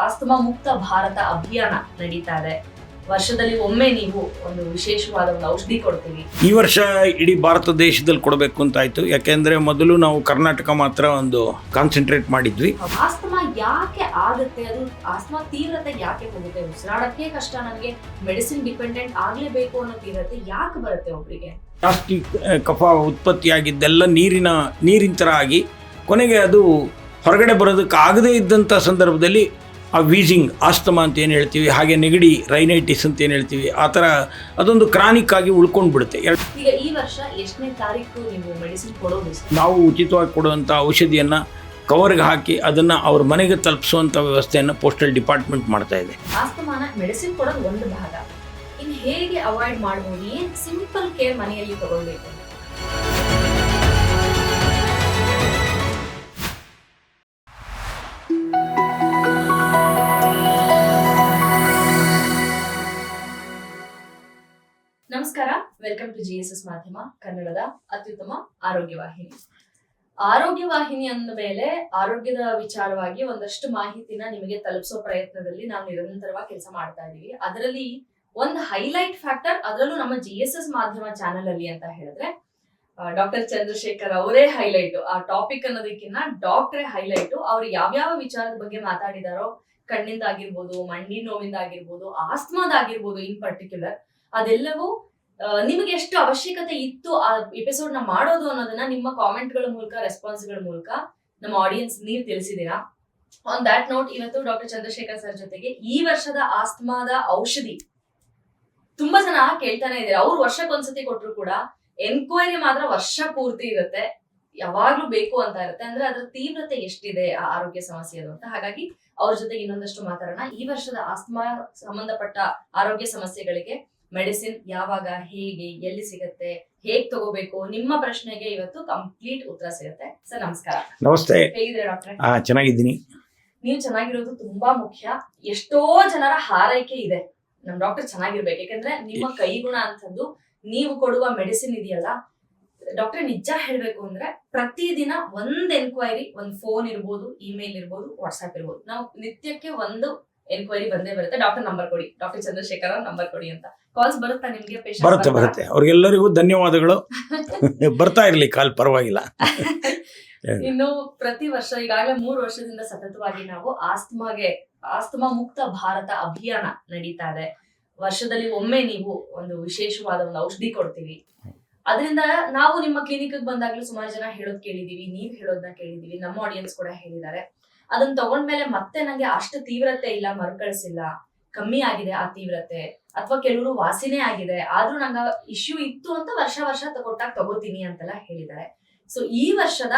Asthma ಮುಕ್ತ ಭಾರತ ಅಭಿಯಾನ ನಡೀತಾ ಇದೆ. ವರ್ಷದಲ್ಲಿ ಒಮ್ಮೆ ನೀವು ಒಂದು ವಿಶೇಷವಾದ ಒಂದು ಔಷಧಿ ಕೊಡ್ತೀವಿ. ಈ ವರ್ಷ ಇಡೀ ಭಾರತ ದೇಶದಲ್ಲಿ ಕೊಡಬೇಕು ಅಂತ ಆಯ್ತು. ಯಾಕೆಂದ್ರೆ ಮೊದಲು ನಾವು ಕರ್ನಾಟಕ ಮಾತ್ರ ಒಂದು ಕಾನ್ಸಂಟ್ರೇಟ್ ಮಾಡಿದ್ವಿ. ಆಸ್ತಮಾ ಯಾಕೆ ಆಗುತ್ತೆ, ಅದು ಆಸ್ತಮಾ ತೀವ್ರತೆ ಯಾಕೆ ಹೋಗುತ್ತೆ, ಉಸಿರಾಡಕ್ಕೆ ಕಷ್ಟ, ನನಗೆ ಮೆಡಿಸಿನ್ ಡಿಪೆಂಡೆಂಟ್ ಆಗ್ಲೇಬೇಕು ಅನ್ನೋ ತೀವ್ರತೆ ಯಾಕೆ ಬರುತ್ತೆ ಒಬ್ಬರಿಗೆ? ಜಾಸ್ತಿ ಕಫ ಉತ್ಪತ್ತಿಯಾಗಿದ್ದೆಲ್ಲ ನೀರಿನ ಥರ ಆಗಿ ಕೊನೆಗೆ ಅದು ಹೊರಗಡೆ ಬರೋದಕ್ಕೆ ಆಗದೇ ಇದ್ದಂಥ ಸಂದರ್ಭದಲ್ಲಿ ಆ ವೀಸಿಂಗ್ ಆಸ್ತಮಾ ಅಂತ ಏನು ಹೇಳ್ತೀವಿ, ಹಾಗೆ ನೆಗಡಿ ರೈನೈಟಿಸ್ ಅಂತ ಏನು ಹೇಳ್ತೀವಿ, ಆ ಥರ ಅದೊಂದು ಕ್ರಾನಿಕ್ ಆಗಿ ಉಳ್ಕೊಂಡು ಬಿಡುತ್ತೆ. ಈಗ ಈ ವರ್ಷ ಎಷ್ಟನೇ ತಾರೀಕು ನೀವು ಮೆಡಿಸಿನ್ ಕೊಡೋದು? ನಾವು ಉಚಿತವಾಗಿ ಕೊಡುವಂಥ ಔಷಧಿಯನ್ನು ಕವರ್ಗೆ ಹಾಕಿ ಅದನ್ನು ಅವ್ರ ಮನೆಗೆ ತಲುಪಿಸುವಂಥ ವ್ಯವಸ್ಥೆಯನ್ನು ಪೋಸ್ಟಲ್ ಡಿಪಾರ್ಟ್ಮೆಂಟ್ ಮಾಡ್ತಾ ಇದೆ. ಆಸ್ತಮಾನ ಮೆಡಿಸಿನ್ ಕೊಡೋದು ಒಂದು ಭಾಗ, ಇನ್ನು ಹೇಗೆ ಅವಾಯ್ಡ್ ಮಾಡ್ಬೋದು, ಏನು ಸಿಂಪಲ್ ಕೇರ್ ಮನೆಯಲ್ಲಿ ತಗೊಳ್ಬೇಕು? ನಮಸ್ಕಾರ, ವೆಲ್ಕಮ್ ಟು GSS ಮಾಧ್ಯಮ, ಕನ್ನಡದ ಅತ್ಯುತ್ತಮ ಆರೋಗ್ಯ ವಾಹಿನಿ. ಆರೋಗ್ಯ ವಾಹಿನಿ ಅಂದ ಮೇಲೆ ಆರೋಗ್ಯದ ವಿಚಾರವಾಗಿ ಒಂದಷ್ಟು ಮಾಹಿತಿನ ನಿಮಗೆ ತಲುಪಿಸೋ ಪ್ರಯತ್ನದಲ್ಲಿ ನಾವು ನಿರಂತರವಾಗಿ ಕೆಲಸ ಮಾಡ್ತಾ ಇದೀವಿ. ಅದರಲ್ಲಿ ಒಂದು ಹೈಲೈಟ್ ಫ್ಯಾಕ್ಟರ್, ಅದರಲ್ಲೂ ನಮ್ಮ GSS ಮಾಧ್ಯಮ ಚಾನೆಲ್ ಅಲ್ಲಿ ಅಂತ ಹೇಳಿದ್ರೆ ಡಾಕ್ಟರ್ ಚಂದ್ರಶೇಖರ್ ಅವರೇ ಹೈಲೈಟ್. ಆ ಟಾಪಿಕ್ ಅನ್ನೋದಕ್ಕಿಂತ ಡಾಕ್ಟ್ರೇ ಹೈಲೈಟ್. ಅವ್ರು ಯಾವ್ಯಾವ ವಿಚಾರದ ಬಗ್ಗೆ ಮಾತಾಡಿದಾರೋ, ಕಣ್ಣಿಂದ ಆಗಿರ್ಬೋದು, ಮಂಡಿ ನೋವಿಂದ ಆಗಿರ್ಬೋದು, ಆಸ್ತಮಾದಾಗಿರ್ಬೋದು ಇನ್ ಪರ್ಟಿಕ್ಯುಲರ್, ಅದೆಲ್ಲವೂ ನಿಮಗೆ ಎಷ್ಟು ಅವಶ್ಯಕತೆ ಇತ್ತು ಆ ಎಪಿಸೋಡ್ ನ ಮಾಡೋದು ಅನ್ನೋದನ್ನ ನಿಮ್ಮ ಕಾಮೆಂಟ್ಗಳ ಮೂಲಕ, ರೆಸ್ಪಾನ್ಸ್ಗಳ ಮೂಲಕ ನಮ್ಮ ಆಡಿಯನ್ಸ್ ನೀವು ತಿಳಿಸಿದೀರಾ. ಆನ್ ದ್ಯಾಟ್ ನೋಟ್, ಇವತ್ತು ಡಾಕ್ಟರ್ ಚಂದ್ರಶೇಖರ್ ಸರ್ ಜೊತೆಗೆ ಈ ವರ್ಷದ ಆಸ್ತಮಾದ ಔಷಧಿ ತುಂಬಾ ಜನ ಕೇಳ್ತಾನೆ ಇದ್ದಾರೆ. ಅವ್ರು ವರ್ಷಕ್ಕೊಂದ್ಸತಿ ಕೊಟ್ರು ಕೂಡ ಎನ್ಕ್ವೈರಿ ಮಾತ್ರ ವರ್ಷ ಪೂರ್ತಿ ಇರುತ್ತೆ, ಯಾವಾಗ್ಲೂ ಬೇಕು ಅಂತ ಇರುತ್ತೆ. ಅಂದ್ರೆ ಅದರ ತೀವ್ರತೆ ಎಷ್ಟಿದೆ ಆ ಆರೋಗ್ಯ ಸಮಸ್ಯೆ ಅದು ಅಂತ. ಹಾಗಾಗಿ ಅವ್ರ ಜೊತೆಗೆ ಇನ್ನೊಂದಷ್ಟು ಮಾತಾಡೋಣ. ಈ ವರ್ಷದ ಆಸ್ತಮಾ ಸಂಬಂಧಪಟ್ಟ ಆರೋಗ್ಯ ಸಮಸ್ಯೆಗಳಿಗೆ ಮೆಡಿಸಿನ್ ಯಾವಾಗ, ಹೇಗೆ, ಎಲ್ಲಿ ಸಿಗುತ್ತೆ, ಹೇಗ್ ತಗೋಬೇಕು, ನಿಮ್ಮ ಪ್ರಶ್ನೆಗೆ ಇವತ್ತು ಕಂಪ್ಲೀಟ್ ಉತ್ತರ ಸಿಗುತ್ತೆ. ಸರ್ ನಮಸ್ಕಾರ. ನಮಸ್ತೆ. ಹೇಗಿದ್ರೆ ಡಾಕ್ಟ್ರೆ? ಚೆನ್ನಾಗಿದ್ದೀನಿ. ನೀವು ಚೆನ್ನಾಗಿರೋದು ತುಂಬಾ ಮುಖ್ಯ. ಎಷ್ಟೋ ಜನರ ಹಾರೈಕೆ ಇದೆ ನಮ್ ಡಾಕ್ಟರ್ ಚೆನ್ನಾಗಿರ್ಬೇಕು. ಯಾಕಂದ್ರೆ ನಿಮ್ಮ ಕೈಗುಣ ಅಂತದ್ದು ನೀವು ಕೊಡುವ ಮೆಡಿಸಿನ್ ಇದೆಯಲ್ಲ ಡಾಕ್ಟರ್, ನಿಜ ಹೇಳ್ಬೇಕು ಅಂದ್ರೆ ಪ್ರತಿದಿನ ಒಂದ್ ಎನ್ಕ್ವೈರಿ, ಒಂದ್ ಫೋನ್ ಇರ್ಬೋದು, ಇಮೇಲ್ ಇರ್ಬೋದು, ವಾಟ್ಸ್ಆಪ್ ಇರ್ಬೋದು, ನಾವು ನಿತ್ಯಕ್ಕೆ ಒಂದು ಎನ್ಕ್ವೈರಿ ಬಂದೇ ಬರುತ್ತೆ. ಡಾಕ್ಟರ್ ನಂಬರ್ ಕೊಡಿ, ಡಾಕ್ಟರ್ ಚಂದ್ರಶೇಖರ್ ನಂಬರ್ ಕೊಡಿ ಅಂತ. ಕಾಲ್ಸ್ ಬರುತ್ತಾ ನಿಮ್ಗೆ? ಬರುತ್ತೆ. ಅವ್ರಿಗೆಲ್ಲರಿಗೂ ಧನ್ಯವಾದಗಳು. ಬರ್ತಾ ಇರ್ಲಿ ಕಾಲ್, ಪರವಾಗಿಲ್ಲ. ಇನ್ನು ಪ್ರತಿ ವರ್ಷ ಈಗಾಗಲೇ 3 ವರ್ಷದಿಂದ ಸತತವಾಗಿ ನಾವು ಆಸ್ತಮಾ ಮುಕ್ತ ಭಾರತ ಅಭಿಯಾನ ನಡೀತಾ ಇದೆ. ವರ್ಷದಲ್ಲಿ ಒಮ್ಮೆ ನೀವು ಒಂದು ವಿಶೇಷವಾದ ಒಂದು ಔಷಧಿ ಕೊಡ್ತೀವಿ. ಅದರಿಂದ ನಾವು ನಿಮ್ಮ ಕ್ಲಿನಿಕ್ ಬಂದಾಗ್ಲೂ ಸುಮಾರು ಜನ ಹೇಳೋದ್ ಕೇಳಿದೀವಿ, ನೀವ್ ಹೇಳೋದನ್ನ ಕೇಳಿದೀವಿ, ನಮ್ಮ ಆಡಿಯನ್ಸ್ ಕೂಡ ಹೇಳಿದ್ದಾರೆ. ಅದನ್ನ ತಗೊಂಡ್ಮೇಲೆ ಮತ್ತೆ ನಂಗೆ ಅಷ್ಟು ತೀವ್ರತೆ ಇಲ್ಲ, ಮರುಕಳಿಸಿಲ್ಲ, ಕಮ್ಮಿ ಆಗಿದೆ ಆ ತೀವ್ರತೆ, ಅಥವಾ ಕೆಲವರು ವಾಸಿನೇ ಆಗಿದೆ, ಆದ್ರೂ ನಂಗೆ ಇಶ್ಯೂ ಇತ್ತು ಅಂತ ವರ್ಷ ಕೊಟ್ಟಾಗ ತಗೋತೀನಿ ಅಂತೆಲ್ಲ ಹೇಳಿದ್ದಾರೆ. ಸೊ ಈ ವರ್ಷದ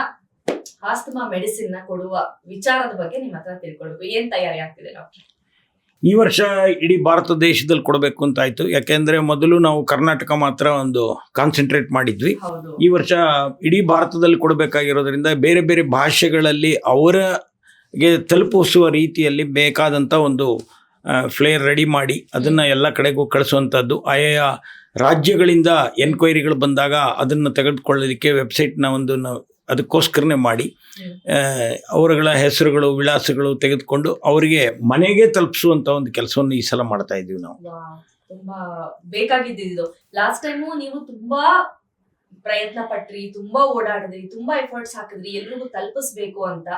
ಆಸ್ತಮಾ ಮೆಡಿಸಿನ್ ನ ಕೊಡುವ ವಿಚಾರದ ಬಗ್ಗೆ ನಿಮ್ಮ ಹತ್ರ ತಿಳ್ಕೊಳ್ಬೇಕು. ಏನ್ ತಯಾರಿ ಆಗ್ತಿದೆ ಡಾಕ್ಟರ್? ಈ ವರ್ಷ ಇಡೀ ಭಾರತ ದೇಶದಲ್ಲಿ ಕೊಡಬೇಕು ಅಂತ ಆಯ್ತು. ಯಾಕೆಂದ್ರೆ ಮೊದಲು ನಾವು ಕರ್ನಾಟಕ ಮಾತ್ರ ಒಂದು ಕಾನ್ಸಂಟ್ರೇಟ್ ಮಾಡಿದ್ವಿ. ಈ ವರ್ಷ ಇಡೀ ಭಾರತದಲ್ಲಿ ಕೊಡಬೇಕಾಗಿರೋದ್ರಿಂದ ಬೇರೆ ಬೇರೆ ಭಾಷೆಗಳಲ್ಲಿ ಅವರಿಗೆ ತಲುಪಿಸುವ ರೀತಿಯಲ್ಲಿ ಬೇಕಾದಂಥ ಒಂದು ಫ್ಲೇರ್ ರೆಡಿ ಮಾಡಿ ಅದನ್ನು ಎಲ್ಲ ಕಡೆಗೂ ಕಳಿಸುವಂಥದ್ದು. ಆಯಾ ರಾಜ್ಯಗಳಿಂದ ಎನ್ಕ್ವೈರಿಗಳು ಬಂದಾಗ ಅದನ್ನು ತೆಗೆದುಕೊಳ್ಳೋದಕ್ಕೆ ವೆಬ್ಸೈಟ್ನ ಒಂದು ಅದಕ್ಕೋಸ್ಕರನೇ ಮಾಡಿ ಅವರುಗಳ ಹೆಸರುಗಳು, ವಿಳಾಸಗಳು ತೆಗೆದುಕೊಂಡು ಅವರಿಗೆ ಮನೆಗೆ ತಲುಪಿಸುವಂತ ಒಂದು ಕೆಲಸವನ್ನು ಈ ಸಲ ಮಾಡ್ತಾ ಇದ್ದೀವಿ ನಾವು. ತುಂಬಾ ಬೇಕಾಗಿದ್ದು. ಲಾಸ್ಟ್ ಟೈಮು ನೀವು ತುಂಬಾ ಪ್ರಯತ್ನ ಪಟ್ರಿ, ತುಂಬಾ ಓಡಾಡಿದ್ರಿ, ತುಂಬಾ ಎಫರ್ಟ್ಸ್ ಹಾಕಿದ್ರಿ ಎಲ್ರಿಗೂ ತಲುಪಿಸ್ಬೇಕು ಅಂತ.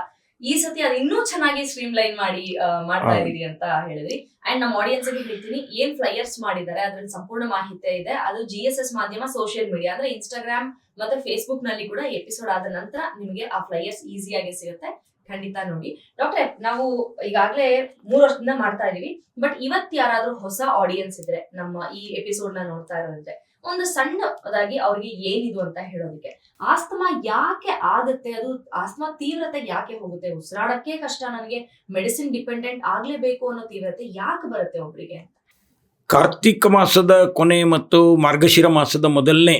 ಈ ಸತಿ ಅದು ಇನ್ನೂ ಚೆನ್ನಾಗಿ ಸ್ಟ್ರೀಮ್ ಲೈನ್ ಮಾಡಿ ಮಾಡ್ತಾ ಇದೀರಿ ಅಂತ ಹೇಳಿದ್ರಿ. ಅಂಡ್ ನಮ್ಮ ಆಡಿಯನ್ಸ್ ಗೆ ಹೇಳ್ತೀನಿ, ಏನ್ ಫ್ಲೈಯರ್ಸ್ ಮಾಡಿದ್ದಾರೆ ಅದ್ರಲ್ಲಿ ಸಂಪೂರ್ಣ ಮಾಹಿತಿ ಇದೆ. ಅದು GSS ಮಾಧ್ಯಮ ಸೋಷಿಯಲ್ ಮೀಡಿಯಾ ಅಂದ್ರೆ ಇನ್ಸ್ಟಾಗ್ರಾಮ್ ಮತ್ತೆ ಫೇಸ್ಬುಕ್ ನಲ್ಲಿ ಕೂಡ ಎಪಿಸೋಡ್ ಆದ ನಂತರ ನಿಮಗೆ ಆ ಫ್ಲೈಯರ್ಸ್ ಈಸಿಯಾಗಿ ಸಿಗುತ್ತೆ. ಖಂಡಿತ ನೋಡಿ. ಡಾಕ್ಟ್ರೆ, ನಾವು ಈಗಾಗಲೇ 3 ವರ್ಷದಿಂದ ಮಾಡ್ತಾ ಇದೀವಿ. ಬಟ್ ಇವತ್ತು ಯಾರಾದ್ರೂ ಹೊಸ ಆಡಿಯನ್ಸ್ ಇದ್ರೆ, ನಮ್ಮ ಈ ಎಪಿಸೋಡ್ ನ ನೋಡ್ತಾ ಇರೋದಿದ್ರೆ, ಒಂದು ಸಣ್ಣದಾಗಿ ಅವ್ರಿಗೆ ಏನಿದು ಅಂತ ಹೇಳೋದಕ್ಕೆ, ಆಸ್ತಮಾ ಯಾಕೆ ಆಗುತ್ತೆ, ಅದು ಆಸ್ತಮಾ ತೀವ್ರತೆ ಯಾಕೆ ಹೋಗುತ್ತೆ, ಉಸಿರಾಡಕ್ಕೆ ಕಷ್ಟ, ನನಗೆ ಮೆಡಿಸಿನ್ ಡಿಪೆಂಡೆಂಟ್ ಆಗ್ಲೇಬೇಕು ಅನ್ನೋ ತೀವ್ರತೆ ಯಾಕೆ ಬರುತ್ತೆ ಒಬ್ರಿಗೆ? ಕಾರ್ತಿಕ ಮಾಸದ ಕೊನೆ ಮತ್ತು ಮಾರ್ಗಶಿರ ಮಾಸದ ಮೊದಲನೇ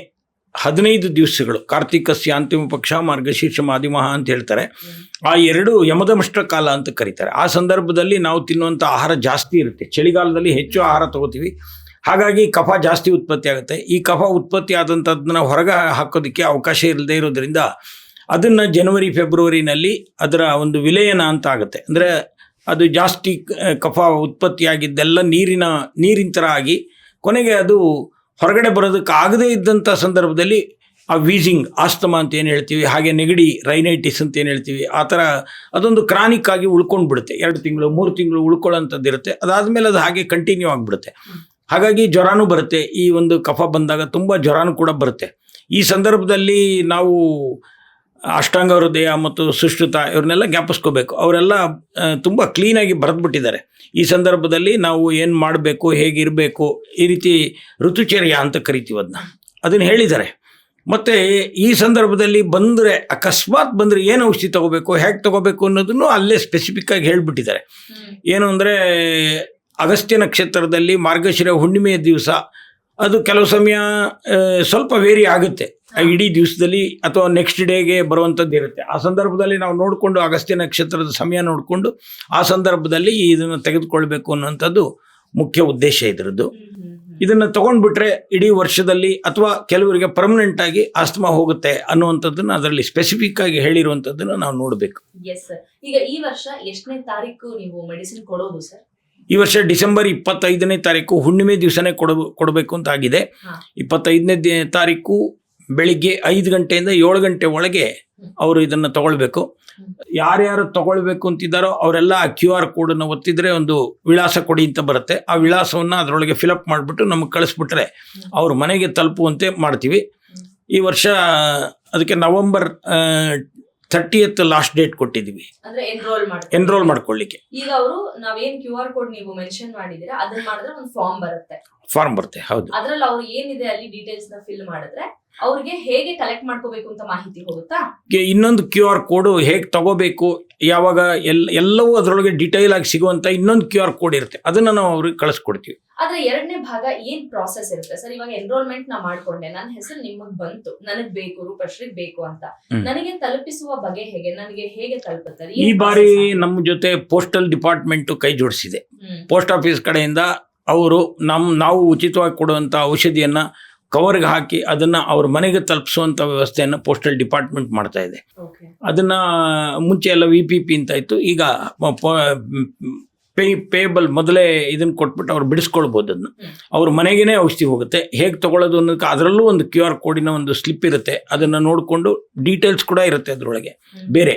15 ದಿವಸಗಳು, ಕಾರ್ತಿಕಸ್ಯ ಅಂತಿಮ ಪಕ್ಷ, ಮಾರ್ಗಶೀರ್ಷ ಮಾಧ್ಯಮ ಅಂತ ಹೇಳ್ತಾರೆ. ಆ 2 ಯಮದಮಷ್ಟ ಕಾಲ ಅಂತ ಕರೀತಾರೆ. ಆ ಸಂದರ್ಭದಲ್ಲಿ ನಾವು ತಿನ್ನುವಂಥ ಆಹಾರ ಜಾಸ್ತಿ ಇರುತ್ತೆ. ಚಳಿಗಾಲದಲ್ಲಿ ಹೆಚ್ಚು ಆಹಾರ ತಗೋತೀವಿ, ಹಾಗಾಗಿ ಕಫ ಜಾಸ್ತಿ ಉತ್ಪತ್ತಿ ಆಗುತ್ತೆ. ಈ ಕಫ ಉತ್ಪತ್ತಿ ಆದಂಥದ್ದನ್ನ ಹೊರಗೆ ಹಾಕೋದಕ್ಕೆ ಅವಕಾಶ ಇಲ್ಲದೆ ಇರೋದ್ರಿಂದ ಅದನ್ನು ಜನವರಿ ಫೆಬ್ರವರಿನಲ್ಲಿ ಅದರ ಒಂದು ವಿಲಯನ ಅಂತ ಆಗುತ್ತೆ. ಅಂದರೆ ಅದು ಜಾಸ್ತಿ ಕಫ ಉತ್ಪತ್ತಿಯಾಗಿದ್ದೆಲ್ಲ ನೀರಿನ ಥರ ಆಗಿ ಕೊನೆಗೆ ಅದು ಹೊರಗಡೆ ಬರೋದಕ್ಕೆ ಆಗದೇ ಇದ್ದಂಥ ಸಂದರ್ಭದಲ್ಲಿ ಆ ವೀಸಿಂಗ್ ಆಸ್ತಮಾ ಅಂತ ಏನು ಹೇಳ್ತೀವಿ, ಹಾಗೆ ನೆಗಡಿ ರೈನೈಟಿಸ್ ಅಂತ ಏನು ಹೇಳ್ತೀವಿ, ಆ ಥರ ಅದೊಂದು ಕ್ರಾನಿಕ್ ಆಗಿ ಉಳ್ಕೊಂಡು ಬಿಡುತ್ತೆ. 2 ತಿಂಗಳು 3 ತಿಂಗಳು ಉಳ್ಕೊಳ್ಳೋಂಥದ್ದು ಇರುತ್ತೆ. ಅದಾದಮೇಲೆ ಅದು ಹಾಗೆ ಕಂಟಿನ್ಯೂ ಆಗಿಬಿಡುತ್ತೆ. ಹಾಗಾಗಿ ಜ್ವರನೂ ಬರುತ್ತೆ. ಈ ಒಂದು ಕಫ ಬಂದಾಗ ತುಂಬ ಜ್ವರನೂ ಕೂಡ ಬರುತ್ತೆ. ಈ ಸಂದರ್ಭದಲ್ಲಿ ನಾವು ಅಷ್ಟಾಂಗ ಹೃದಯ ಮತ್ತು ಸುಶ್ರುತ ಇವ್ರನ್ನೆಲ್ಲ ಜ್ಞಾಪಿಸ್ಕೋಬೇಕು. ಅವರೆಲ್ಲ ತುಂಬ ಕ್ಲೀನಾಗಿ ಬರೆದ್ಬಿಟ್ಟಿದ್ದಾರೆ. ಈ ಸಂದರ್ಭದಲ್ಲಿ ನಾವು ಏನು ಮಾಡಬೇಕು, ಹೇಗಿರಬೇಕು, ಈ ರೀತಿ ಋತುಚರ್ಯ ಅಂತ ಕರಿತೀವಿ ಅದನ್ನು ಹೇಳಿದ್ದಾರೆ. ಮತ್ತು ಈ ಸಂದರ್ಭದಲ್ಲಿ ಬಂದರೆ ಅಕಸ್ಮಾತ್ ಬಂದರೆ ಏನು ಔಷಧಿ ತೊಗೋಬೇಕು, ಹೇಗೆ ತೊಗೋಬೇಕು ಅನ್ನೋದನ್ನು ಅಲ್ಲೇ ಸ್ಪೆಸಿಫಿಕ್ಕಾಗಿ ಹೇಳಿಬಿಟ್ಟಿದ್ದಾರೆ. ಏನು ಅಂದರೆ ಅಗಸ್ತ್ಯ ನಕ್ಷತ್ರದಲ್ಲಿ ಮಾರ್ಗಶಿರ ಹುಣ್ಣಿಮೆಯ ದಿವಸ ಅದು ಕೆಲವು ಸಮಯ ಸ್ವಲ್ಪ ವೇರಿ ಆಗುತ್ತೆ. ಇಡೀ ದಿವಸದಲ್ಲಿ ಅಥವಾ ನೆಕ್ಸ್ಟ್ ಡೇಗೆ ಬರುವಂಥದ್ದು ಇರುತ್ತೆ. ಆ ಸಂದರ್ಭದಲ್ಲಿ ನಾವು ನೋಡಿಕೊಂಡು ಅಗಸ್ತ್ಯ ನಕ್ಷತ್ರದ ಸಮಯ ನೋಡಿಕೊಂಡು ಆ ಸಂದರ್ಭದಲ್ಲಿ ಇದನ್ನು ತೆಗೆದುಕೊಳ್ಬೇಕು ಅನ್ನೋಂಥದ್ದು ಮುಖ್ಯ ಉದ್ದೇಶ ಇದರದ್ದು. ಇದನ್ನು ತೊಗೊಂಡ್ಬಿಟ್ರೆ ಇಡೀ ವರ್ಷದಲ್ಲಿ ಅಥವಾ ಕೆಲವರಿಗೆ ಪರ್ಮನೆಂಟ್ ಆಗಿ ಆಸ್ತಮಾ ಹೋಗುತ್ತೆ ಅನ್ನುವಂಥದ್ದನ್ನು ಅದರಲ್ಲಿ ಸ್ಪೆಸಿಫಿಕ್ ಆಗಿ ಹೇಳಿರುವಂಥದ್ದನ್ನು ನಾವು ನೋಡಬೇಕು. ಈಗ ಈ ವರ್ಷ ಎಷ್ಟನೇ ತಾರೀಕು ನೀವು ಮೆಡಿಸಿನ್ ಕೊಡೋದು ಸರ್? ಈ ವರ್ಷ ಡಿಸೆಂಬರ್ 25ನೇ ತಾರೀಕು ಹುಣ್ಣಿಮೆ ದಿವಸನೇ ಕೊಡಬೇಕು ಅಂತ ಆಗಿದೆ. 25ನೇ ತಾರೀಕು ಬೆಳಿಗ್ಗೆ 5 ಗಂಟೆಯಿಂದ 7 ಗಂಟೆ ಒಳಗೆ ಅವರು ಇದನ್ನು ತಗೊಳ್ಬೇಕು. ಯಾರ್ಯಾರು ತಗೊಳ್ಬೇಕು ಅಂತಿದ್ದಾರೋ ಅವರೆಲ್ಲ ಆ QR ಕೋಡನ್ನು ಒತ್ತಿದ್ರೆ ಒಂದು ವಿಳಾಸ ಕೊಡಿ ಅಂತ ಬರುತ್ತೆ. ಆ ವಿಳಾಸವನ್ನು ಅದರೊಳಗೆ ಫಿಲಪ್ ಮಾಡಿಬಿಟ್ಟು ನಮಗೆ ಕಳಿಸ್ಬಿಟ್ರೆ ಅವ್ರ ಮನೆಗೆ ತಲುಪುವಂತೆ ಮಾಡ್ತೀವಿ. ಈ ವರ್ಷ ಅದಕ್ಕೆ ನವೆಂಬರ್ 30th ಲಾಸ್ಟ್ ಡೇಟ್ ಕೊಟ್ಟಿದ್ದೀವಿ ಎನ್ರೋಲ್ ಮಾಡ್ಕೊಳ್ಳಿಕ್ಕೆ. ಈಗ ಅವರು ನಾವೇನ್ QR ಕೋಡ್ ನೀವು ಮೆನ್ಷನ್ ಮಾಡಿದಿರಾ ಅದನ್ನ ಮಾಡಿದ್ರೆ ಒಂದು ಫಾರ್ಮ್ ಬರುತ್ತೆ. ಹೌದು, ಅದ್ರಲ್ಲಿ ಅವ್ರು ಏನಿದೆ ಅಲ್ಲಿ ಡೀಟೇಲ್ಸ್ ನ ಫಿಲ್ ಮಾಡಿದ್ರೆ ಅವ್ರಿಗೆ ಹೇಗೆ ಕಲೆಕ್ಟ್ ಮಾಡ್ಕೋಬೇಕು ಅಂತ ಮಾಹಿತಿ ಹೋಗುತ್ತಾ? ಇನ್ನೊಂದು QR ಕೋಡ್ ಹೇಗೆ ತಗೋಬೇಕು, ಯಾವಾಗ ಎಲ್ಲವೂ ಅದರೊಳಗೆ ಡೀಟೇಲ್ ಆಗಿ ಸಿಗುವಂತ ಇನ್ನೊಂದು QR ಕೋಡ್ ಇರುತ್ತೆ. ಅದನ್ನ ನಾವು ಅವ್ರಿಗೆ ಕಳಿಸ್ಕೊಡ್ತೀವಿ. ಆದ್ರೆ 2ನೇ ಭಾಗ ಏನ್ ಪ್ರಾಸೆಸ್ ಇರುತ್ತೆ ಸರ್? ಇವಾಗ ಎನ್ರೋಲ್ಮೆಂಟ್ ನಾ ಮಾಡ್ಕೊಂಡೆ, ನನ್ನ ಹೆಸರು ನಿಮಗ್ ಬಂತು, ನನಗ್ ಬೇಕು, ರೂಪಶ್ರೀಗ್ ಬೇಕು ಅಂತ, ನನಗೆ ತಲುಪಿಸುವ ಬಗೆ ಹೇಗೆ, ನನಗೆ ಹೇಗೆ ತಲುಪುತ್ತಾರೆ? ಈ ಬಾರಿ ನಮ್ಮ ಜೊತೆ ಪೋಸ್ಟಲ್ ಡಿಪಾರ್ಟ್ಮೆಂಟ್ ಕೈ ಜೋಡಿಸಿದೆ. ಪೋಸ್ಟ್ ಆಫೀಸ್ ಕಡೆಯಿಂದ ಅವರು ನಾವು ಉಚಿತವಾಗಿ ಕೊಡುವಂತ ಔಷಧಿಯನ್ನ ಕವರ್ಗೆ ಹಾಕಿ ಅದನ್ನ ಅವ್ರ ಮನೆಗೆ ತಲುಪಿಸುವಂತ ವ್ಯವಸ್ಥೆಯನ್ನು ಪೋಸ್ಟಲ್ ಡಿಪಾರ್ಟ್ಮೆಂಟ್ ಮಾಡ್ತಾ ಇದೆ. ಅದನ್ನ ಮುಂಚೆ ಎಲ್ಲ VPP ಅಂತ ಇತ್ತು, ಈಗ ಪೇಬಲ್ ಮೊದಲೇ ಇದನ್ನು ಕೊಟ್ಬಿಟ್ಟು ಅವ್ರು ಬಿಡಿಸ್ಕೊಳ್ಬೋದು. ಅದನ್ನು ಅವ್ರ ಮನೆಗೇ ಔಷಧಿ ಹೋಗುತ್ತೆ. ಹೇಗೆ ತೊಗೊಳ್ಳೋದು ಅನ್ನೋದಕ್ಕೆ ಅದರಲ್ಲೂ ಒಂದು QR ಕೋಡಿನ ಒಂದು ಸ್ಲಿಪ್ ಇರುತ್ತೆ. ಅದನ್ನು ನೋಡಿಕೊಂಡು ಡೀಟೇಲ್ಸ್ ಕೂಡ ಇರುತ್ತೆ ಅದರೊಳಗೆ ಬೇರೆ,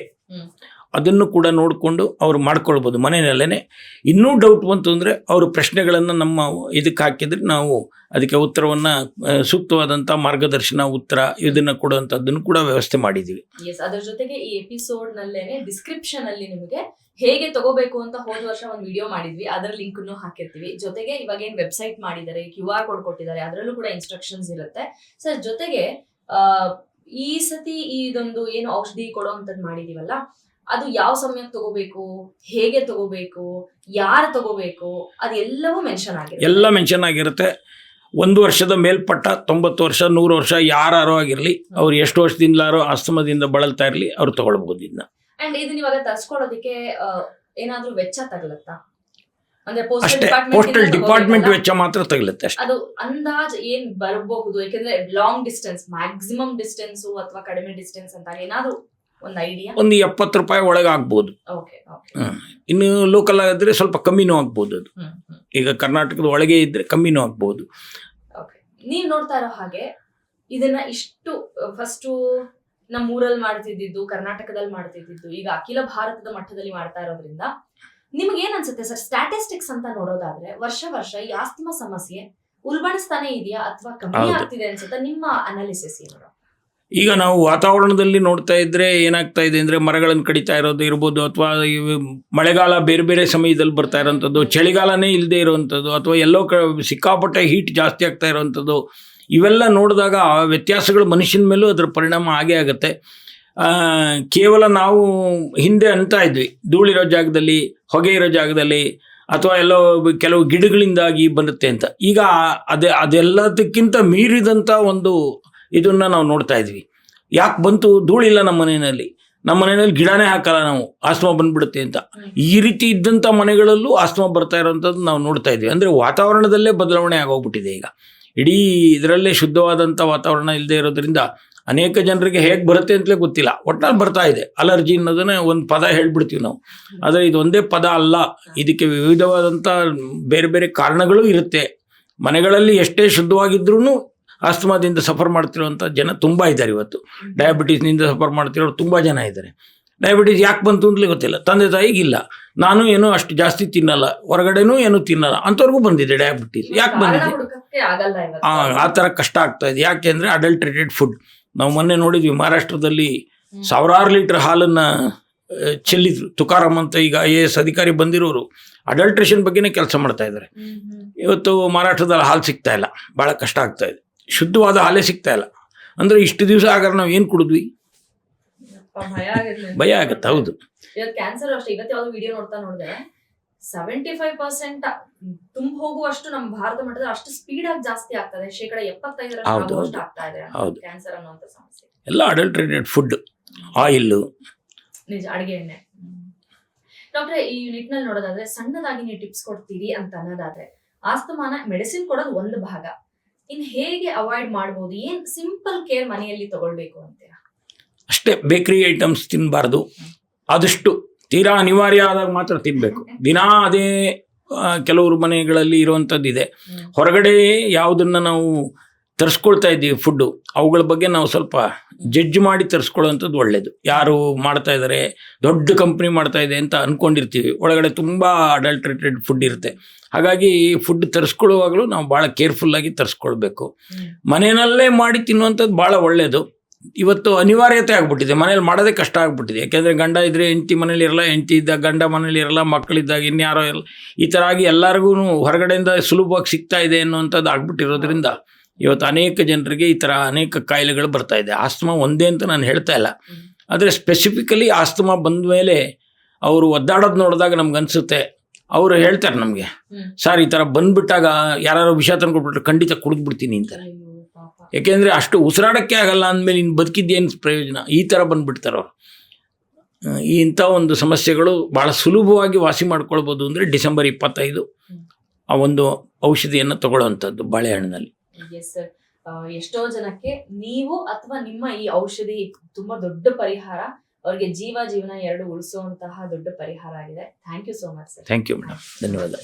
ಅದನ್ನು ಕೂಡ ನೋಡಿಕೊಂಡು ಅವ್ರು ಮಾಡ್ಕೊಳ್ಬೋದು ಮನೆಯಲ್ಲೇ. ಇನ್ನೂ ಡೌಟ್ ಬಂತು ಅಂದರೆ ಅವರು ಪ್ರಶ್ನೆಗಳನ್ನು ನಮ್ಮ ಇದಕ್ಕೆ ಹಾಕಿದರೆ ನಾವು ಅದಕ್ಕೆ ಉತ್ತರವನ್ನು ಸೂಕ್ತವಾದಂಥ ಮಾರ್ಗದರ್ಶನ ಉತ್ತರ ಇದನ್ನು ಕೊಡುವಂಥದ್ದನ್ನು ಕೂಡ ವ್ಯವಸ್ಥೆ ಮಾಡಿದ್ದೀವಿ. ಅದರ ಜೊತೆಗೆ ಈ ಎಪಿಸೋಡ್ ನಲ್ಲೇನೆ ಡಿಸ್ಕ್ರಿಪ್ಷನ್ ಅಲ್ಲಿ ನಿಮಗೆ ಹೇಗೆ ತಗೋಬೇಕು ಅಂತ ಹೋದ ವರ್ಷ ಒಂದು ವಿಡಿಯೋ ಮಾಡಿದ್ವಿ, ಅದರ ಲಿಂಕ್ ಹಾಕಿರ್ತೀವಿ. ಜೊತೆಗೆ ಇವಾಗ ಏನ್ ವೆಬ್ಸೈಟ್ ಮಾಡಿದ್ದಾರೆ, QR ಕೋಡ್ ಕೊಟ್ಟಿದ್ದಾರೆ, ಅದರಲ್ಲೂ ಕೂಡ ಇನ್ಸ್ಟ್ರಕ್ಷನ್ಸ್ ಇರುತ್ತೆ ಸರ್. ಜೊತೆಗೆ ಈ ಸತಿ ಇದೊಂದು ಏನು ಔಷಧಿ ಕೊಡುವಂತದ್ದು ಮಾಡಿದೀವಲ್ಲ, ಅದು ಯಾವ ಸಮಯಕ್ಕೆ ತಗೋಬೇಕು, ಹೇಗೆ ತಗೋಬೇಕು, ಯಾರು ತಗೋಬೇಕು, ಅದೆಲ್ಲವೂ ಮೆನ್ಷನ್ ಆಗಿರುತ್ತೆ. 1 ವರ್ಷದ ಮೇಲ್ಪಟ್ಟ 90 ವರ್ಷ 100 ವರ್ಷ ಯಾರು ಆಗಿರಲಿ, ಅವ್ರು ಎಷ್ಟು ವರ್ಷದಿಂದಲಾರೋ ಆಸ್ತಮದಿಂದ ಬಳಲ್ತಾ ಇರಲಿ, ಅವ್ರು ತಗೊಳ್ಬಹುದು ಇದನ್ನ. ಅಂಡ್ ಇದನ್ನ ಇವಾಗ ತರಿಸ್ಕೊಳ್ಳೋದಕ್ಕೆ ಏನಾದ್ರೂ ವೆಚ್ಚ ತಗಲತ್ತಾ? ಅಂದ್ರೆ ಪೋಸ್ಟಲ್ ಡಿಪಾರ್ಟ್ಮೆಂಟ್ ವೆಚ್ಚ ಮಾತ್ರ ತಗಲುತ್ತೆ ಅಷ್ಟೇ. ಅದು ಅಂದಾಜ್ ಏನ್ ಬರಬಹುದು? ಯಾಕಂದ್ರೆ ಲಾಂಗ್ ಡಿಸ್ಟೆನ್ಸ್, ಮ್ಯಾಕ್ಸಿಮಮ್ ಡಿಸ್ಟೆನ್ಸ್ ಅಥವಾ ಕಡಿಮೆ ಡಿಸ್ಟೆನ್ಸ್ ಅಂತ ಏನಾದ್ರು ಒಂದು ಐಡಿಯಾ? ಒಂದು 70 ರೂಪಾಯಿ ಒಳಗೆ ಆಗ್ಬೋದು. ಇನ್ನು ಲೋಕಲ್ ಆಗಿದ್ರೆ ಸ್ವಲ್ಪ ಕಮ್ಮಿನೂ ಆಗ್ಬೋದು. ಅದು ಈಗ ಕರ್ನಾಟಕದ ಒಳಗೆ ಇದ್ರೆ ಕಮ್ಮಿನೂ ಆಗ್ಬೋದು. ನೀವ್ ನೋಡ್ತಾ ಇರೋ ಹಾಗೆ ಇದನ್ನ ಇಷ್ಟು ಫಸ್ಟ್ ನಮ್ಮ ಊರಲ್ಲಿ ಮಾಡ್ತಿದ್ದು, ಕರ್ನಾಟಕದಲ್ಲಿ ಮಾಡ್ತಿದ್ದು, ಈಗ ಅಖಿಲ ಭಾರತದ ಮಟ್ಟದಲ್ಲಿ ಮಾಡ್ತಾ ಇರೋದ್ರಿಂದ ನಿಮ್ಗೆ ಏನ್ ಅನ್ಸುತ್ತೆ ಸರ್? ಸ್ಟ್ಯಾಟಿಸ್ಟಿಕ್ಸ್ ಅಂತ ನೋಡೋದಾದ್ರೆ ವರ್ಷ ಈ ಆಸ್ತಮಾ ಸಮಸ್ಯೆ ಉಲ್ಬಣಿಸ್ತಾನೆ ಇದೆಯಾ ಅಥವಾ ಕಮ್ಮಿ ಆಗ್ತಿದೆ ಅನ್ಸುತ್ತೆ? ನಿಮ್ಮ ಅನಾಲಿಸಿಸ್ ಏನು? ಈಗ ನಾವು ವಾತಾವರಣದಲ್ಲಿ ನೋಡ್ತಾ ಇದ್ರೆ ಏನಾಗ್ತಾ ಇದೆ ಅಂದರೆ ಮರಗಳನ್ನು ಕಡಿತಾ ಇರೋದು ಇರ್ಬೋದು, ಅಥವಾ ಮಳೆಗಾಲ ಬೇರೆ ಬೇರೆ ಸಮಯದಲ್ಲಿ ಬರ್ತಾ ಇರೋವಂಥದ್ದು, ಚಳಿಗಾಲನೇ ಇಲ್ಲದೆ ಇರುವಂಥದ್ದು, ಅಥವಾ ಎಲ್ಲೋ ಸಿಕ್ಕಾಪಟ್ಟೆ ಹೀಟ್ ಜಾಸ್ತಿ ಆಗ್ತಾ ಇರೋವಂಥದ್ದು, ಇವೆಲ್ಲ ನೋಡಿದಾಗ ವ್ಯತ್ಯಾಸಗಳು ಮನುಷ್ಯನ ಮೇಲೂ ಅದರ ಪರಿಣಾಮ ಆಗೇ ಆಗುತ್ತೆ. ಕೇವಲ ನಾವು ಹಿಂದೆ ಅಂತ ಇದ್ವಿ ಧೂಳಿರೋ ಜಾಗದಲ್ಲಿ, ಹೊಗೆ ಇರೋ ಜಾಗದಲ್ಲಿ, ಅಥವಾ ಎಲ್ಲೋ ಕೆಲವು ಗಿಡಗಳಿಂದಾಗಿ ಬರುತ್ತೆ ಅಂತ. ಈಗ ಅದೆಲ್ಲದಕ್ಕಿಂತ ಮೀರಿದಂಥ ಒಂದು ಇದನ್ನು ನಾವು ನೋಡ್ತಾ ಇದ್ವಿ. ಯಾಕೆ ಬಂತು? ಧೂಳಿಲ್ಲ ನಮ್ಮ ಮನೆಯಲ್ಲಿ ಗಿಡನೇ ಹಾಕಲ್ಲ ನಾವು, ಆಸ್ತಮಾ ಬಂದ್ಬಿಡುತ್ತೆ ಅಂತ. ಈ ರೀತಿ ಇದ್ದಂಥ ಮನೆಗಳಲ್ಲೂ ಆಸ್ತಮಾ ಬರ್ತಾ ಇರೋವಂಥದ್ದು ನಾವು ನೋಡ್ತಾ ಇದ್ವಿ. ಅಂದರೆ ವಾತಾವರಣದಲ್ಲೇ ಬದಲಾವಣೆ ಆಗೋಗ್ಬಿಟ್ಟಿದೆ. ಈಗ ಇಡೀ ಇದರಲ್ಲೇ ಶುದ್ಧವಾದಂಥ ವಾತಾವರಣ ಇಲ್ಲದೆ ಇರೋದ್ರಿಂದ ಅನೇಕ ಜನರಿಗೆ ಹೇಗೆ ಬರುತ್ತೆ ಅಂತಲೇ ಗೊತ್ತಿಲ್ಲ, ಒಟ್ನಲ್ಲಿ ಬರ್ತಾ ಇದೆ. ಅಲರ್ಜಿ ಅನ್ನೋದನ್ನ ಒಂದು ಪದ ಹೇಳ್ಬಿಡ್ತೀವಿ ನಾವು, ಆದರೆ ಇದು ಒಂದೇ ಪದ ಅಲ್ಲ, ಇದಕ್ಕೆ ವಿವಿಧವಾದಂಥ ಬೇರೆ ಬೇರೆ ಕಾರಣಗಳು ಇರುತ್ತೆ. ಮನೆಗಳಲ್ಲಿ ಎಷ್ಟೇ ಶುದ್ಧವಾಗಿದ್ರೂ ಆಸ್ತಮಾದಿಂದ ಸಫರ್ ಮಾಡ್ತಿರುವಂಥ ಜನ ತುಂಬ ಇದ್ದಾರೆ. ಇವತ್ತು ಡಯಾಬಿಟೀಸ್ನಿಂದ ಸಫರ್ ಮಾಡ್ತಿರೋರು ತುಂಬ ಜನ ಇದ್ದಾರೆ. ಡಯಾಬಿಟೀಸ್ ಯಾಕೆ ಬಂತು ಅಂತಲೇ ಗೊತ್ತಿಲ್ಲ, ತಂದೆ ತಾಯಿಗಿಲ್ಲ, ನಾನು ಏನೂ ಅಷ್ಟು ಜಾಸ್ತಿ ತಿನ್ನಲ್ಲ, ಹೊರಗಡೆನೂ ಏನೂ ತಿನ್ನಲ್ಲ, ಅಂಥವ್ರಿಗೂ ಬಂದಿದೆ ಡಯಾಬಿಟೀಸ್. ಯಾಕೆ ಬಂದಿದೆ? ಆ ಥರ ಕಷ್ಟ ಆಗ್ತಾ ಇದೆ. ಯಾಕೆ ಅಂದರೆ ಅಡಲ್ಟ್ರೇಟೆಡ್ ಫುಡ್. ನಾವು ಮೊನ್ನೆ ನೋಡಿದ್ವಿ, ಮಹಾರಾಷ್ಟ್ರದಲ್ಲಿ ಸಾವಿರಾರು ಲೀಟರ್ ಹಾಲನ್ನು ಚೆಲ್ಲಿದ್ರು. ತುಕಾರಾಮ್ ಅಂತ ಈಗ IAS ಅಧಿಕಾರಿ ಬಂದಿರೋರು ಅಡಲ್ಟ್ರೇಷನ್ ಬಗ್ಗೆನೇ ಕೆಲಸ ಮಾಡ್ತಾ ಇದ್ದಾರೆ. ಇವತ್ತು ಮಹಾರಾಷ್ಟ್ರದಲ್ಲಿ ಹಾಲು ಸಿಗ್ತಾ ಇಲ್ಲ, ಭಾಳ ಕಷ್ಟ ಆಗ್ತಾ ಇದೆ. ಶುದ್ಧವಾದ ಹಾಲೇ ಸಿಗ್ತಾ ಇಲ್ಲ. ಅಂದರೆ ಇಷ್ಟು ದಿವಸ ಆಗಾರೆ ನಾವು ಏನು ಕುಡಿದ್ವಿ? ಭಯ ಆಗುತ್ತೆ. ಹೌದು, ಇವತ್ತು ಕ್ಯಾನ್ಸರ್ ಅಷ್ಟೇ. ಇವತ್ತು ಯಾವ್ದು ವಿಡಿಯೋ ನೋಡಿದೆ 75% ತುಂಬ ಹೋಗುವಷ್ಟು ನಮ್ಮ ಭಾರತ ಮಟ್ಟದಲ್ಲಿ ಅಷ್ಟು ಸ್ಪೀಡ್ ಆಗಿ ಜಾಸ್ತಿ ಆಗ್ತದೆ. 75% ಆಗ್ತಾ ಇದೆ ಕ್ಯಾನ್ಸರ್ ಅನ್ನುವಂತ ಸಮಸ್ಯೆ. ಎಲ್ಲ ಅಡಲ್ಟ್ರೇಟೆಡ್ ಫುಡ್, ಆಯಿಲ್, ನಿಜ, ಅಡಿಗೆ ಎಣ್ಣೆ. ಡಾಕ್ಟ್ರೆ, ಈ ನಿಟ್ಟಿನಲ್ಲಿ ನೋಡೋದಾದ್ರೆ ಸಣ್ಣದಾಗಿ ನೀವು ಟಿಪ್ಸ್ ಕೊಡ್ತೀರಿ ಅಂತ ಅನ್ನೋದಾದ್ರೆ, ಆಸ್ತಮಾನ ಮೆಡಿಸಿನ್ ಕೊಡೋದು ಒಂದು ಭಾಗ, ಇನ್ ಹೇಗೆ ಅವಾಯ್ಡ್ ಮಾಡ್ಬೋದು? ಏನ್ ಸಿಂಪಲ್ ಕೇರ್ ಮನೆಯಲ್ಲಿ ತಗೊಳ್ಬೇಕು ಅಂತೀರಾ? ಅಷ್ಟೇ, ಬೇಕರಿ ಐಟಮ್ಸ್ ತಿನ್ನಬಾರ್ದು. ಆದಷ್ಟು ತೀರಾ ಅನಿವಾರ್ಯ ಆದಾಗ ಮಾತ್ರ ತಿನ್ನಬೇಕು. ದಿನಾ ಅದೇ ಕೆಲವರು ಮನೆಗಳಲ್ಲಿ ಇರುವಂಥದ್ದಿದೆ. ಹೊರಗಡೆ ಯಾವುದನ್ನು ನಾವು ತರಿಸ್ಕೊಳ್ತಾ ಇದ್ದೀವಿ ಫುಡ್ಡು, ಅವುಗಳ ಬಗ್ಗೆ ನಾವು ಸ್ವಲ್ಪ ಜಡ್ಜ್ ಮಾಡಿ ತರಿಸ್ಕೊಳ್ಳೋವಂಥದ್ದು ಒಳ್ಳೆಯದು. ಯಾರು ಮಾಡ್ತಾ ಇದ್ದಾರೆ, ದೊಡ್ಡ ಕಂಪ್ನಿ ಮಾಡ್ತಾ ಇದೆ ಅಂತ ಅಂದ್ಕೊಂಡಿರ್ತೀವಿ, ಒಳಗಡೆ ತುಂಬ ಅಡಲ್ಟ್ರೇಟೆಡ್ ಫುಡ್ ಇರುತ್ತೆ. ಹಾಗಾಗಿ ಫುಡ್ ತರಿಸ್ಕೊಳ್ಳುವಾಗಲೂ ನಾವು ಭಾಳ ಕೇರ್ಫುಲ್ಲಾಗಿ ತರಿಸ್ಕೊಳ್ಬೇಕು. ಮನೆಯಲ್ಲೇ ಮಾಡಿ ತಿನ್ನುವಂಥದ್ದು ಭಾಳ ಒಳ್ಳೆಯದು. ಇವತ್ತು ಅನಿವಾರ್ಯತೆ ಆಗ್ಬಿಟ್ಟಿದೆ, ಮನೇಲಿ ಮಾಡೋದೇ ಕಷ್ಟ ಆಗ್ಬಿಟ್ಟಿದೆ. ಯಾಕೆಂದರೆ ಗಂಡ ಇದ್ದರೆ ಹೆಂಡತಿ ಮನೇಲಿ ಇರಲ್ಲ, ಹೆಂಡತಿ ಇದ್ದಾಗ ಗಂಡ ಮನೇಲಿ ಇರಲ್ಲ, ಮಕ್ಕಳಿದ್ದಾಗ ಇನ್ಯಾರೋ ಇರಲ್ಲ. ಈ ಥರ ಆಗಿ ಎಲ್ಲರಿಗೂ ಹೊರಗಡೆಯಿಂದ ಸುಲಭವಾಗಿ ಸಿಗ್ತಾ ಇದೆ ಅನ್ನುವಂಥದ್ದು ಆಗ್ಬಿಟ್ಟಿರೋದ್ರಿಂದ ಇವತ್ತು ಅನೇಕ ಜನರಿಗೆ ಈ ಥರ ಅನೇಕ ಕಾಯಿಲೆಗಳು ಬರ್ತಾ ಇದೆ. ಆಸ್ತಮಾ ಒಂದೇ ಅಂತ ನಾನು ಹೇಳ್ತಾ ಇಲ್ಲ, ಆದರೆ ಸ್ಪೆಸಿಫಿಕಲಿ ಆಸ್ತಮಾ ಬಂದ ಮೇಲೆ ಅವರು ಒದ್ದಾಡೋದು ನೋಡಿದಾಗ ನಮ್ಗೆ ಅನಿಸುತ್ತೆ, ಅವರು ಹೇಳ್ತಾರೆ ನಮಗೆ, ಸರ್ ಈ ಥರ ಬಂದುಬಿಟ್ಟಾಗ ಯಾರು ವಿಷ ತಂದ್ಕೊಟ್ಬಿಟ್ರೆ ಖಂಡಿತ ಕುಡಿದ್ಬಿಡ್ತೀನಿ ಅಂತಾರೆ. ಯಾಕೆಂದರೆ ಅಷ್ಟು ಉಸಿರಾಡೋಕ್ಕೆ ಆಗಲ್ಲ ಅಂದಮೇಲೆ ಇನ್ನು ಬದುಕಿದ್ದೇನು ಪ್ರಯೋಜನ? ಈ ಥರ ಬಂದುಬಿಡ್ತಾರೆ ಅವರು. ಇಂಥ ಒಂದು ಸಮಸ್ಯೆಗಳು ಭಾಳ ಸುಲಭವಾಗಿ ವಾಸಿ ಮಾಡ್ಕೊಳ್ಬೋದು ಅಂದರೆ ಡಿಸೆಂಬರ್ 25 ಆ ಒಂದು ಔಷಧಿಯನ್ನು ತಗೊಳ್ಳೋವಂಥದ್ದು ಬಾಳೆಹಣ್ಣಿನಲ್ಲಿ. ಎಷ್ಟೋ ಜನಕ್ಕೆ ನೀವು ಅಥವಾ ನಿಮ್ಮ ಈ ಔಷಧಿ ತುಂಬಾ ದೊಡ್ಡ ಪರಿಹಾರ, ಅವರಿಗೆ ಜೀವನ ಎರಡು ಉಳಿಸುವಂತಹ ದೊಡ್ಡ ಪರಿಹಾರ ಆಗಿದೆ. Thank you so much sir. Thank you madam, ಧನ್ಯವಾದ.